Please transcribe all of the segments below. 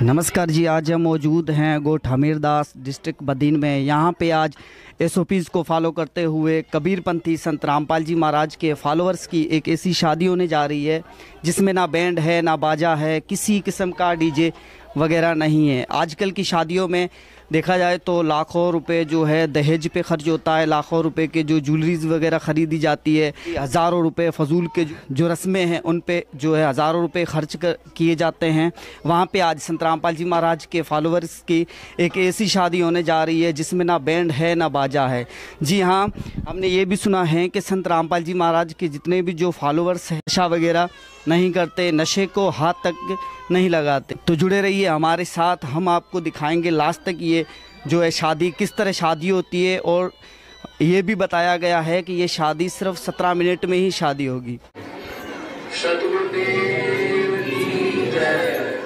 नमस्कार जी। आज हम मौजूद हैं गोठ हमीरदास डिस्ट्रिक्ट बदीन में। यहाँ पे आज एसओपीज़ को फॉलो करते हुए कबीरपंथी संत रामपाल जी महाराज के फॉलोअर्स की एक ऐसी शादी होने जा रही है जिसमें ना बैंड है, ना बाजा है, किसी किस्म का डीजे वगैरह नहीं है। आजकल की शादियों में देखा जाए तो लाखों रुपए जो है दहेज पे खर्च होता है, लाखों रुपए के जो ज्वेलरीज वगैरह ख़रीदी जाती है, हज़ारों रुपए फजूल के जो रस्में हैं उन पे जो है हज़ारों रुपए खर्च किए जाते हैं। वहाँ पे आज संत रामपाल जी महाराज के फॉलोअर्स की एक ऐसी शादी होने जा रही है जिसमें ना बैंड है, ना बाजा है। जी हाँ, हमने ये भी सुना है कि संत रामपाल जी महाराज के जितने भी जो फॉलोअर्स हैं नशा वगैरह नहीं करते, नशे को हाथ तक नहीं लगाते। तो जुड़े रहिए हमारे साथ, हम आपको दिखाएंगे लास्ट तक ये जो है शादी किस तरह शादी होती है। और ये भी बताया गया है कि ये शादी सिर्फ 17 मिनट में ही शादी होगी। सतगुरुदेव की जय,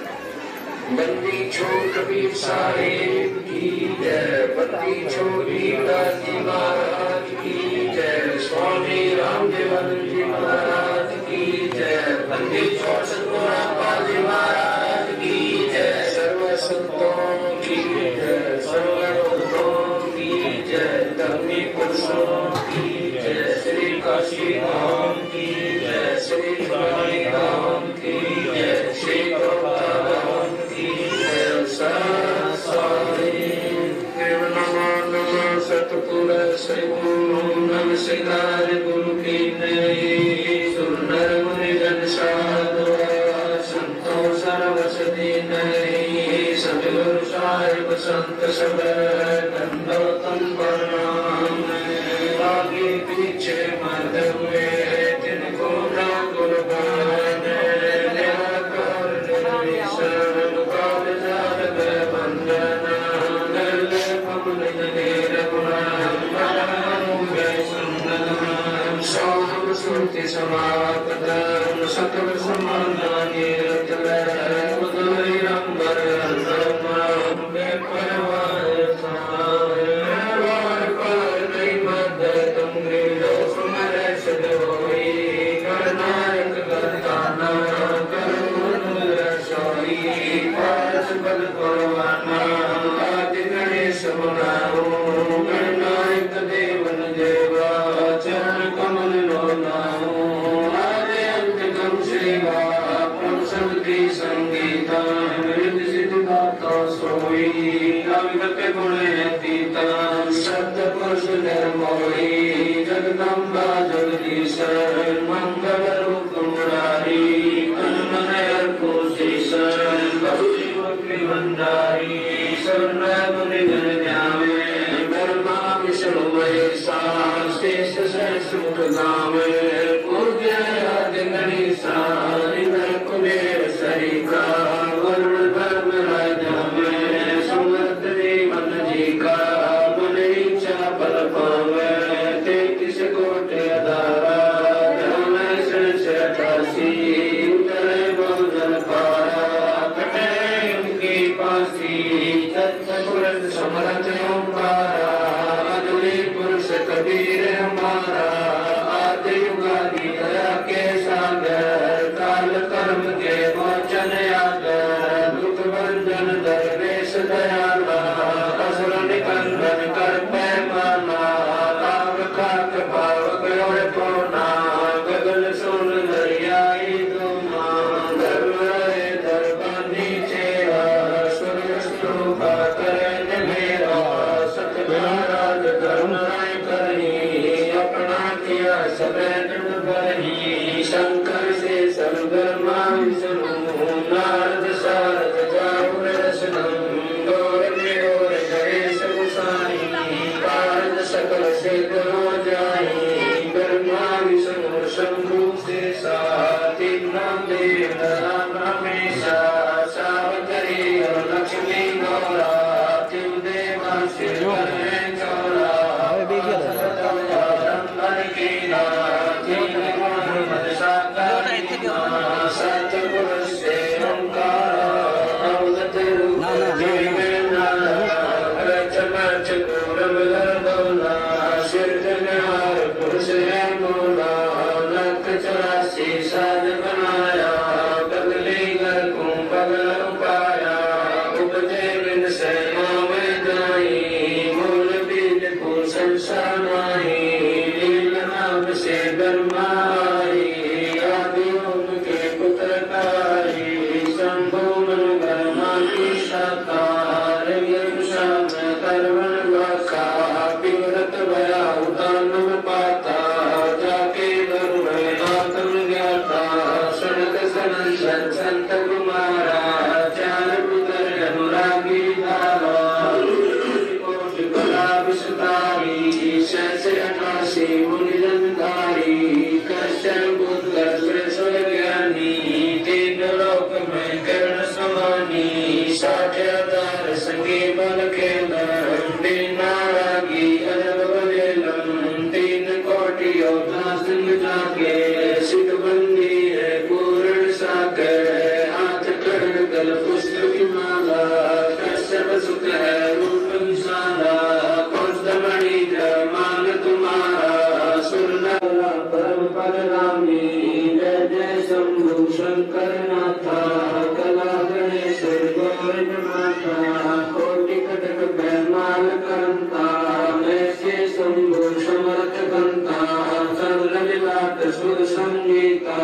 बंदी छोड़ कबीर साहेब की जय, बंदी छोड़ी दासी महाराज की जय, स्वामी रामदेव जी महाराज की जय, बंदी छोड़ सतगुरु रामपाल जी महाराज की जय, सर्व संतों की जय, सर्व भक्तों की जय, धर्मी पुरुषों की जय, श्री काशी धाम की जय, श्री काली धाम की जय, श्री गोपाल की जय, सतपुर सैगुण सिंगार गुरु की नई सुंदर मुनि जन साधुआ संतों सर्वसदी नई सतगुरु साहिब संत सब दंडवतन प्रणाम। आगे पीछे मर्द हुए जिनको ना कुर्बान निराकार निर्विशन काल जाल बंधन सुनते समापदम सकल समानानि रंबर में परवार पर नहीं मद तुम लो सुमर सदोई करनायक करताना करुण रसोई पारस बल परवाना आदि गणेश मुनाओ गणनायक देवन देवा चरण कमल लोनाओ आदि अंत गम सेवा प्रसन्ति संगीता मृद सिद्ध दाता सोई अविगत गुण अतीता शब्द पुरुष निर्मोही जगदम्बा जगदीश मंगल रूप मुरारी अन्मय कोशीश बहुजी बकरी भंडारी स्वर्ण मुनि जन ध्यावे ब्रह्मा विष्णु महेशा शेष सहस्र मुख गावे पूज्य आदि गणेशा इंद्र कुबेर सरिका वरुण धर्म राजा में सुमत देवन जी का मन इच्छा फल पावे 33 कोटि अधारा धर्म से 88 उतरे बहुजन पारा कटे उनकी पासी सत्पुरुष समरथ ओंकारा अदुली पुरुष कबीर हमारा आदि युगादि दया के सागर काल कर्म के मोचन आगर दुख भंजन दरवेश दयाला असुर निकंदन कर पैमाना काव खाक भाव गयोड़ पोना गगन सोन दरियाई दुमा धर्म रहे दरबार नीचे सूर्य स्तूपा करे मेरा सतनाराज धर्म राय करी अपना किया सबै बरही शंकर से सर्वधर्मा विष्णु नारद सारद जाऊ रसनम गौर में गौर गणेश गोसाई कारद सकल से हो जाई ब्रह्मा विष्णु शंभु से साथी देव राम रमेशा सावकरी और लक्ष्मी गौरा तिम देवा से चौरा पुरुष है बोला लख 84 साज बनाया बदली घर को बगल पाया साठ्यादार संगी बल खेलन बिना रागी अजब बलेलन तीन कोटि योद्धा संग जाके सिद्ध बंदी है पूर्ण सागर हाथ कर्ण गल पुष्प की माला कश्यप सुत है रूप विशाला कौस्तमणि मान तुम्हारा सुरनरा परम परगामी जय जय शंभु शंकर नाथा कला गणेश गोविंद माता कोटि कटक बैमाल करंता वैसे शंभु समर्थ कंता सर्व विलाट सुर संगीता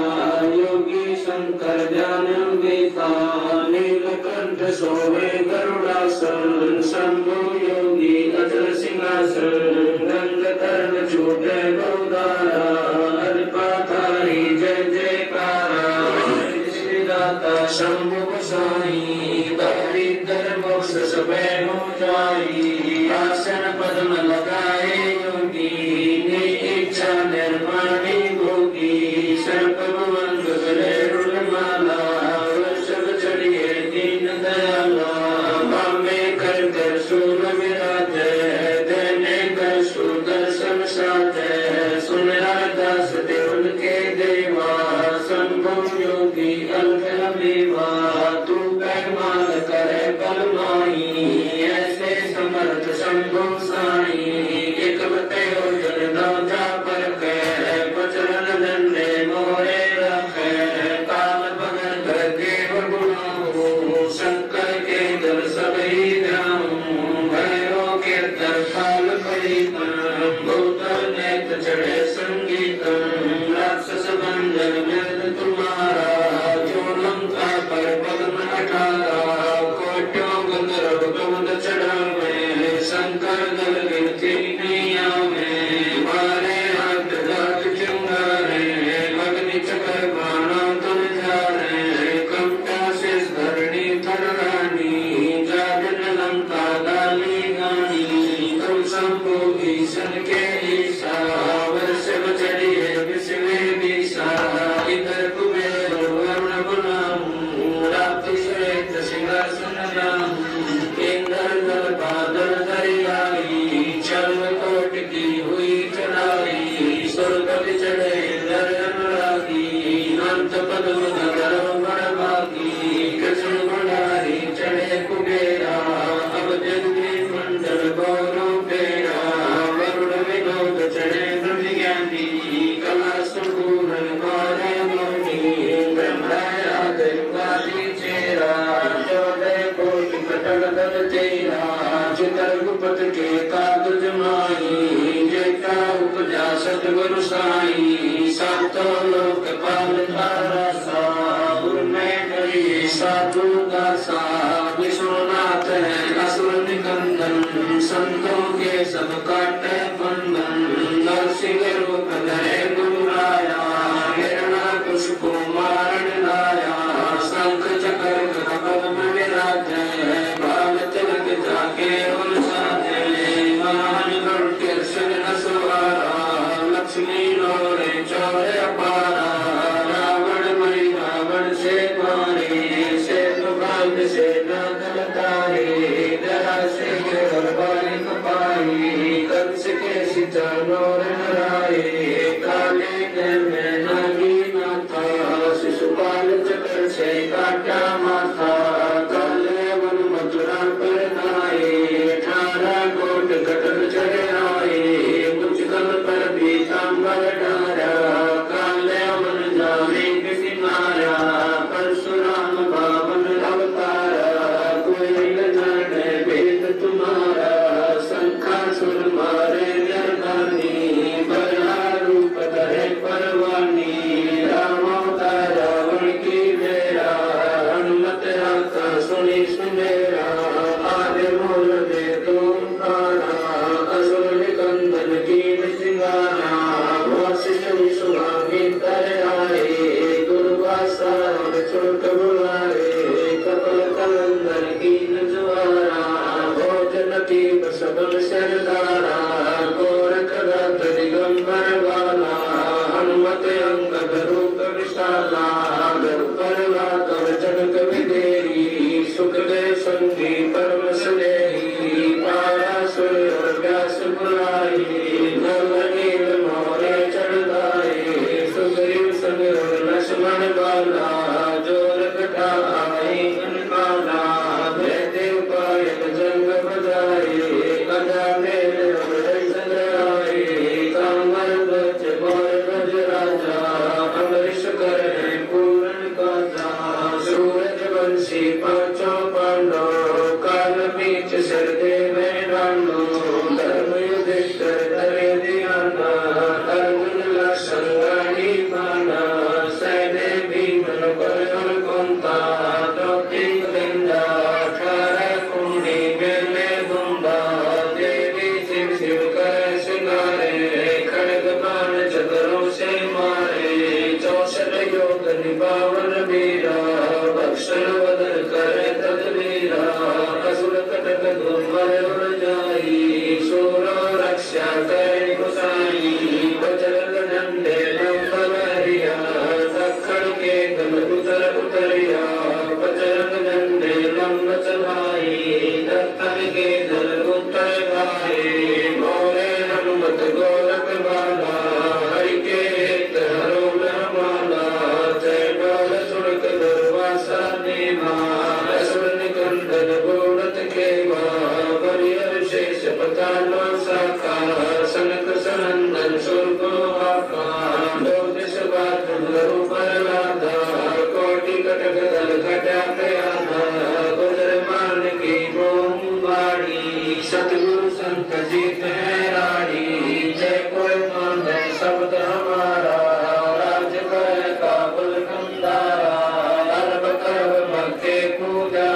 योगी शंकर ज्ञान गीता नीलकंठ सोवे गरुड़ासन शंभु योगी अचल सिंहासन गंगधर छूटे गौदारा हरिपाथारी जय जयकारा श्रीदाता शंभु गोसाई दरिद्र मोक्ष सबे हो जाई आसन पद्म लगाए योगी ने इच्छा निर्माणी भोगी सर्प भवन गले रुणमाला वृषभ चढ़िए दीन दयाला बामे कर कर सूर विराज देने कर सुदर्शन साथ सुन दास देव के देवा शंभु योगी अल्प देवा तू पैमाल करे बलमाई ऐसे समर्थ शंभु साई एक बते हो जन दौजा पर पचरन दंडे मोरे रखे काल बगल कर देव गुणाओ शंकर के दर सबही ग्राम भैरो के दर काल पड़ी भूतल नेत्र चढ़े संगीतम राक्षस बंधन मृद तुम्हारा जो लंका पर पद्म अठारा कोट्यों गंधर्व गमन चढ़ावे शंकर दल गिनती नहीं आवे मारे हाथ घाट चिंगारे अग्नि चक्र बाणा तुम जारे कंटा से धरणी थर रानी जागन लंका गाली गानी तुम शंभु ईशन के ईशा वर्ष बचड़िए विश्वे बीसा इधर कुबेर वरुण गुलाम रात्रि श्वेत सिंहासन राम इंद्र दल बादल दरियाई चल कोट की हुई चढ़ाई स्वर्ग चढ़े इंद्र अनुरागी अंत पद्म नगर बड़भागी कृष्ण भंडारी चढ़े कुबेरा अब जगदी मंडल गौरव बेरा वरुण विनोद चढ़े ब्रह्म ज्ञानी कला सुपूर्ण गौरे मौनी ब्रह्मया देवादी चेरा चौदह कोटि कटक दल तेरा चितर गुपत के कागज माई जेता उपजा सतगुरु साई सातों लोक पाल तारा सा में करिए साधु दासा विश्वनाथ है असुर निकंदन संतों के सब काटे बंधन नरसिंह रूप धरे गुरु राया हिरणा पुष्प मारण लाया शंख चक्र पद्म विराज बाल तिलक जाके उन साधे महान गण के सिर सवारा लक्ष्मी लोरे चौरे अपारा रावण मरी रावण से मारे से भाग से नागल तारे दया से बालिक पाई कंस के सीता नौर नराए काले दिन में नागी नाथा शिशुपाल चक्र से काटा माथा काले वन मथुरा पर नाए 18 कोट कटक चढ़े आए कुछ कल पर पीताम्बर डारा काले वन जाने किसी मारा परशुराम बावन अवतारा बंदी परम स्नेही पारासुर और व्यास बुलाई नल नील मोरे चढ़ाए सुग्रीव संग और लक्ष्मण बाला जो रखता आई काला देव पायक जंग बजाए कदा मेल संग्राए कामर बच बोर गज राजा अमरीश करे पूर्ण काजा सूरज वंशी पांचों पांडव काल बीच सिर देवे डांडो धर्म युधिष्ठिर धरे ध्याना अर्जुन लक्षण गाड़ी बाना सैने भीमन पर कुंता द्रौपदी वृंदा अठारह कुंडी मेले बुंदा देवी शिव शिव कर सिंगारे खड़ग बाण चतुरों से मारे 64 योग निभावन वीरा भक्षण वदन करे तदवीरा असुर कटक दुर्मर उड़ जाई सूरो रक्षा करे गुसाई बजरंग झंडे लंबर हरिया दक्षिण के गल उतर उतरिया बजरंग झंडे लंब चढ़ाई दत्तन के दल उत्तर गाए मोरे हनुमत गोरख बाला हरि के हित हरो माला जय डोल सुरक दुर्वासा देवा असुर निकंदन गोरत के बरियर शेष पतालो साका सनक सनंदन सुरगो आका दो दिश बात गुरु पर लाधा कोटि कटक दल घटा प्रयाधा गुजर मान की मोम बाड़ी सतगुरु संत जीत है रानी जय कोई मान शब्द हमारा राज कर काबुल कंदारा अरब करब भक्ति पूजा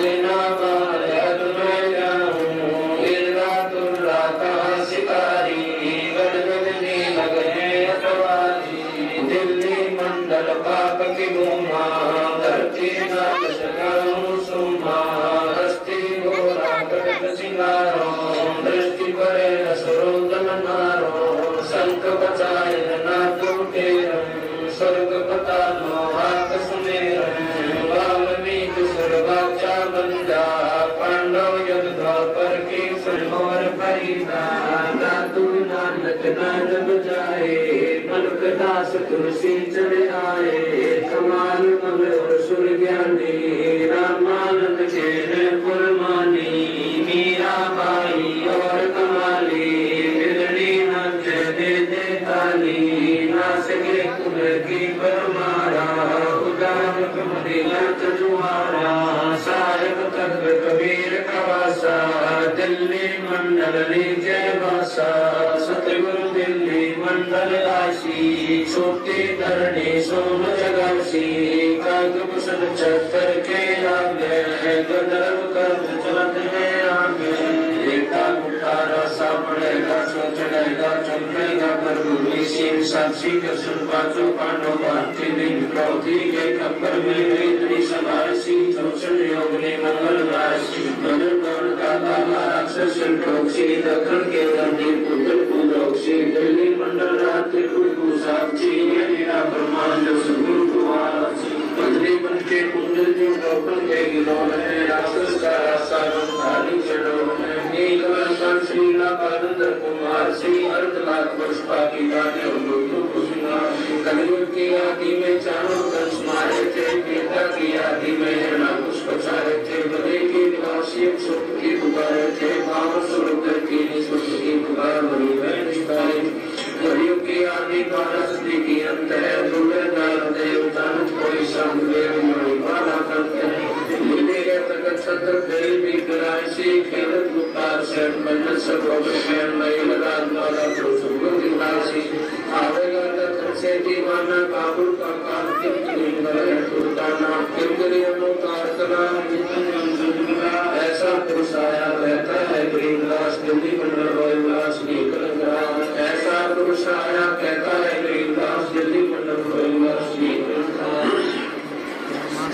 लीना माया तुम्हें जाऊं गिरना तुर्रा कहाँ शिकारी गढ़ गगनी लगे अटवारी दिल्ली मंडल पाप की भूमा धरती नाथ सकाऊं सुमा हस्ती घोरा कटक सिंगारो दृष्टि परे असुरोदन नारो संक बचाए ना टूटे स्वर्ग पतालो हाथ सुमेरन वाल्मीकि सुरवाचा बंदा पांडव युद्ध पर की सुनोर फरीदा दादू नानक नाद बजाए मनुक दास तुलसी चढ़ आए कमाल मल और सुर ज्ञानी रामानंद के पुरमानी मीरा बाई और कमाली बिगड़ी नाच दे दे ताली नाच के कुल की परमारा उदार कमरिया चजुआरा साहिब तक कबीर कवासा दिल्ली मंडल जय भाषा सतगुरु दिल्ली मंडल राशि छोटी धरणी सोम जगासी काग कुशल चक्कर के आगे गंधर्व कर्म चलत है आगे एकता मुठारा सापड़ेगा चढ़ेगा चमकेगा प्रभु शिव साक्षी दर्शन पांचों पांडव भारती दिन प्रौति के खबर में वेदनी समारसी चौचन योग ने मंगल राशि मदन गौर का दादा राक्षस टोक्षी दक्षिण के दंडी पुत्र पुरोक्षी दिल्ली मंडल रात्रि कुरु साक्षी ये मेरा ब्रह्मांड सुगुरु कुमाराची पत्नी बन के कुंडल जो लोकल के गिनोन है राक्षस का रास्ता धारी चढ़ो है नीलकंठ श्रीला पादंतर कुमार श्री अर्धलाख पुष्पा की गाने और लोगों को सुना कलयुग की आदि में चारों कंस मारे थे पिता की आदि में हिरणा पुष्प चारे थे बदे के निवासी सुख की पुकारे थे भाव स्वरूप की निष्पक्ष की पुकार बनी है निष्ठाई कलयुग की आदि पारस्ती की अंत है दूल्हे नाल देवतान कोई संदेव मणि बाला करते हैं मिले तक छत्र देवी भी करासी खेलत मुक्तार से बन्नत सब ऑपरेशन महिला राजमाला तो सुगुण दिलासी आवेगा दक्षिण से दीवाना काबुल का कार्तिक निंदर है तुर्ताना किंगरी अनुकार कला ऐसा पुरुष आया रहता है गरीबदास दिल्ली मंडल रोहिदास नीकलंगा ऐसा पुरुष आया कहता है गरीबदास दिल्ली मंडल रोहिदास नीकलंगा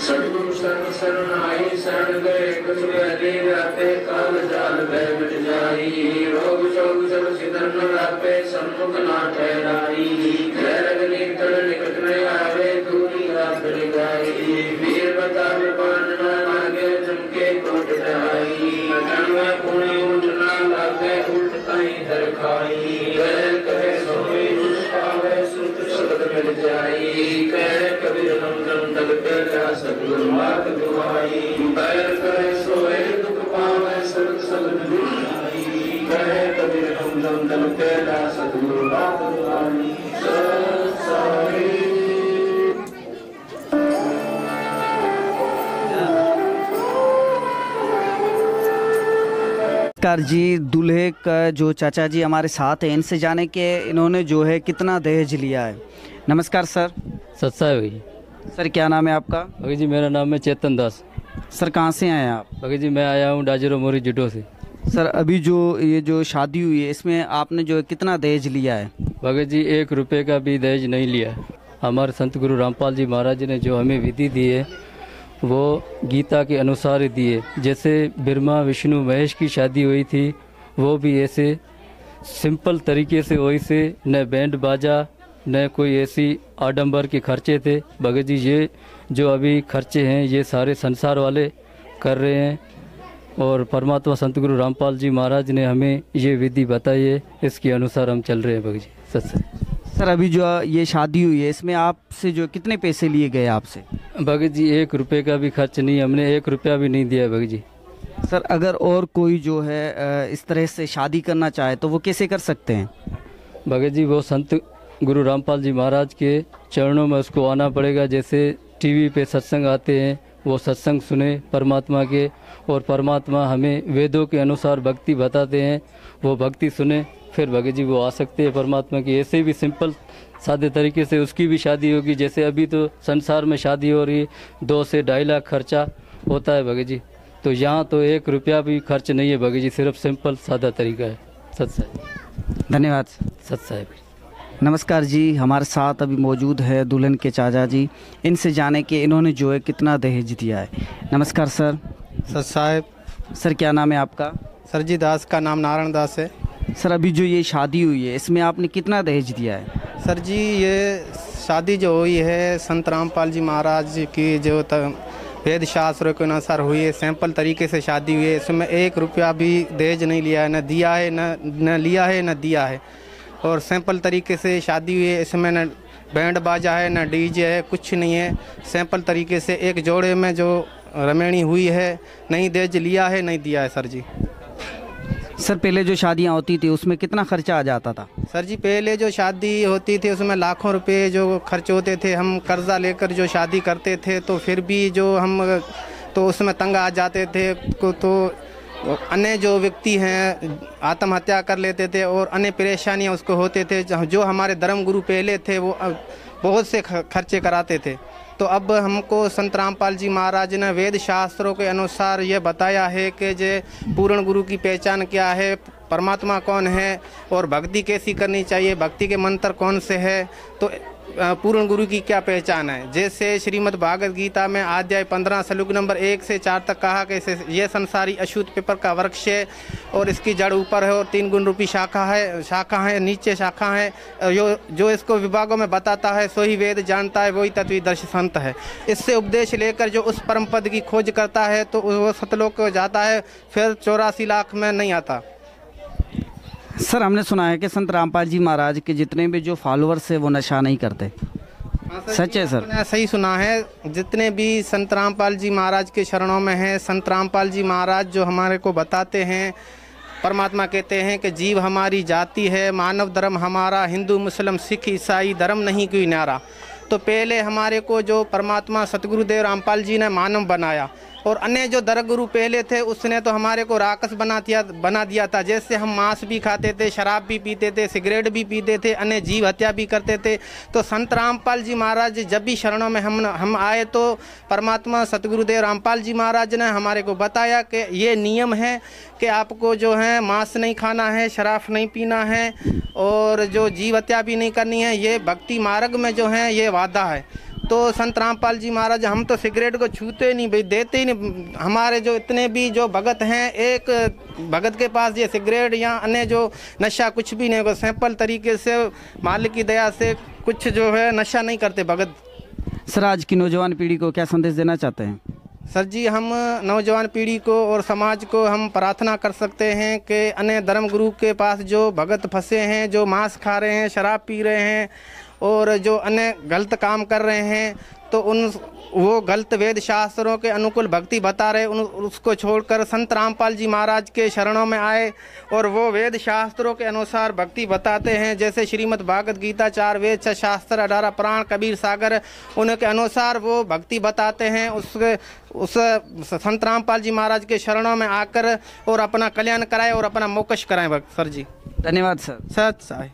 सतगुरु शरण शरण आई शरण गए कुछ बहने जाते काल जाल भय मिट जाई रोग शोग सब सिदन रापे सम्मुख ना ठहराई खैरगनी तड़ निकट में आवे दूरी रात गाई वीर बता में पान न लागे चमके खाई कह कहे सोई दुख पावे सुत शब्द मिल जाई कह कबीर हम जम तल पेला सतगुरु मात दुआई बैर कहे सोए दुख पावे सुत शब्द मिल जाई कह कबीर हम जम तल पेला सतगुरु मात दुआई सत्साई। नमस्कार जी, दूल्हे का जो चाचा जी हमारे साथ हैं, इनसे जाने के इन्होंने जो है कितना दहेज लिया है। नमस्कार सर। सत्सा है भाई। सर क्या नाम है आपका? भगत जी मेरा नाम है चेतन दास। सर कहाँ से आए हैं आप? भगत जी मैं आया हूँ डाजरो मोरी जुटो से। सर अभी जो ये जो शादी हुई है इसमें आपने जो है कितना दहेज लिया है? भगत जी 1 रुपये का भी दहेज नहीं लिया। हमारे संत गुरु रामपाल जी महाराज ने जो हमें विधि दी है वो गीता के अनुसार ही दिए। जैसे ब्रह्मा विष्णु महेश की शादी हुई थी वो भी ऐसे सिंपल तरीके से हुई से, न बैंड बाजा न कोई ऐसी आडंबर के खर्चे थे। भगत जी ये जो अभी खर्चे हैं ये सारे संसार वाले कर रहे हैं और परमात्मा संत गुरु रामपाल जी महाराज ने हमें ये विधि बताई है, इसके अनुसार हम चल रहे हैं भगत जी। सच। सर अभी जो ये शादी हुई है इसमें आपसे जो कितने पैसे लिए गए आपसे? भगत जी 1 रुपये का भी खर्च नहीं, हमने 1 रुपया भी नहीं दिया है भगत जी। सर अगर और कोई जो है इस तरह से शादी करना चाहे तो वो कैसे कर सकते हैं? भगत जी वो संत गुरु रामपाल जी महाराज के चरणों में उसको आना पड़ेगा। जैसे टीवी पे सत्संग आते हैं वो सत्संग सुने परमात्मा के, और परमात्मा हमें वेदों के अनुसार भक्ति बताते हैं, वो भक्ति सुने फिर भगत जी वो आ सकते हैं परमात्मा की। ऐसे भी सिंपल सादे तरीके से उसकी भी शादी होगी। जैसे अभी तो संसार में शादी हो रही 2 से 2.5 लाख खर्चा होता है भगत जी, तो यहाँ तो 1 रुपया भी खर्च नहीं है भगत जी, सिर्फ सिंपल सादा तरीका है। सच है। धन्यवाद। सच है। नमस्कार जी, हमारे साथ अभी मौजूद है दुल्हन के चाचा जी, इनसे जाने के इन्होंने जो है कितना दहेज दिया है। नमस्कार सर। सर साहब। सर क्या नाम है आपका? सर जी दास का नाम नारायण दास है। सर अभी जो ये शादी हुई है इसमें आपने कितना दहेज दिया है? सर जी ये शादी जो हुई है संत रामपाल जी महाराज की जो वेद शास्त्रों के अनुसार हुई है, सिंपल तरीके से शादी हुई है। इसमें 1 रुपया भी दहेज नहीं लिया है, न दिया है, न लिया है, न दिया है, और सिंपल तरीके से शादी हुई है। इसमें न बैंड बाजा है न डीजे है, कुछ नहीं है। सिंपल तरीके से एक जोड़े में जो रमेणी हुई है, नहीं दहेज लिया है नहीं दिया है। सर जी सर पहले जो शादियां होती थी उसमें कितना खर्चा आ जाता था? सर जी पहले जो शादी होती थी उसमें लाखों रुपए जो खर्च होते थे। हम कर्जा लेकर जो शादी करते थे तो फिर भी जो हम तो उसमें तंग आ जाते थे। तो अन्य जो व्यक्ति हैं आत्महत्या कर लेते थे और अन्य परेशानियां उसको होते थे। जो हमारे धर्म गुरु पहले थे वो बहुत से खर्चे कराते थे। तो अब हमको संत रामपाल जी महाराज ने वेद शास्त्रों के अनुसार ये बताया है कि जे पूर्ण गुरु की पहचान क्या है, परमात्मा कौन है और भक्ति कैसी करनी चाहिए, भक्ति के मंत्र कौन से है, तो पूर्ण गुरु की क्या पहचान है। जैसे श्रीमद् भागवत गीता में अध्याय 15 श्लोक नंबर 1 से 4 तक कहा कि ये संसारी अशुद्ध पेपर का वृक्ष है और इसकी जड़ ऊपर है और 3 गुण रूपी शाखा है नीचे शाखा है। जो इसको विभागों में बताता है सो ही वेद जानता है, वही तत्वदर्शी संत है। इससे उपदेश लेकर जो उस परम पद की खोज करता है तो वो सतलोक को जाता है, फिर 84 लाख में नहीं आता। सर हमने सुना है कि संत रामपाल जी महाराज के जितने भी जो फॉलोअर्स है वो नशा नहीं करते, सच है सर? मैंने सही सुना है। जितने भी संत रामपाल जी महाराज के शरणों में हैं, संत रामपाल जी महाराज जो हमारे को बताते हैं, परमात्मा कहते हैं कि जीव हमारी जाति है, मानव धर्म हमारा, हिंदू मुस्लिम सिख ईसाई धर्म नहीं कोई न्यारा। तो पहले हमारे को जो परमात्मा सतगुरुदेव रामपाल जी ने मानव बनाया और अन्य जो धर्म गुरु पहले थे उसने तो हमारे को राक्षस बना दिया था। जैसे हम मांस भी खाते थे, शराब भी पीते थे, सिगरेट भी पीते थे, अन्य जीव हत्या भी करते थे। तो संत रामपाल जी महाराज जब भी शरणों में हम आए तो परमात्मा सतगुरुदेव रामपाल जी महाराज ने हमारे को बताया कि ये नियम है कि आपको जो है मांस नहीं खाना है, शराब नहीं पीना है और जो जीव हत्या भी नहीं करनी है। ये भक्ति मार्ग में जो है ये वादा है। तो संत रामपाल जी महाराज हम तो सिगरेट को छूते नहीं भाई, देते ही नहीं। हमारे जो इतने भी जो भगत हैं, एक भगत के पास ये सिगरेट या अन्य जो नशा कुछ भी नहीं होगा। सिंपल तरीके से मालिक की दया से कुछ जो है नशा नहीं करते भगत। सर आज की नौजवान पीढ़ी को क्या संदेश देना चाहते हैं? सर जी, हम नौजवान पीढ़ी को और समाज को हम प्रार्थना कर सकते हैं कि अन्य धर्म गुरु के पास जो भगत फंसे हैं, जो मांस खा रहे हैं, शराब पी रहे हैं और जो अन्य गलत काम कर रहे हैं, तो वो गलत वेद शास्त्रों के अनुकूल भक्ति बता रहे उसको छोड़कर संत रामपाल जी महाराज के शरणों में आए और वो वेद शास्त्रों के अनुसार भक्ति बताते हैं। जैसे श्रीमद् भागवत गीता 4 वेद 6 शास्त्र 18 पुराण कबीर सागर, उनके अनुसार वो भक्ति बताते हैं। उस संत रामपाल जी महाराज के शरणों में आकर और अपना कल्याण कराए और अपना मोक्ष कराएं सर जी। धन्यवाद सर। सच साई।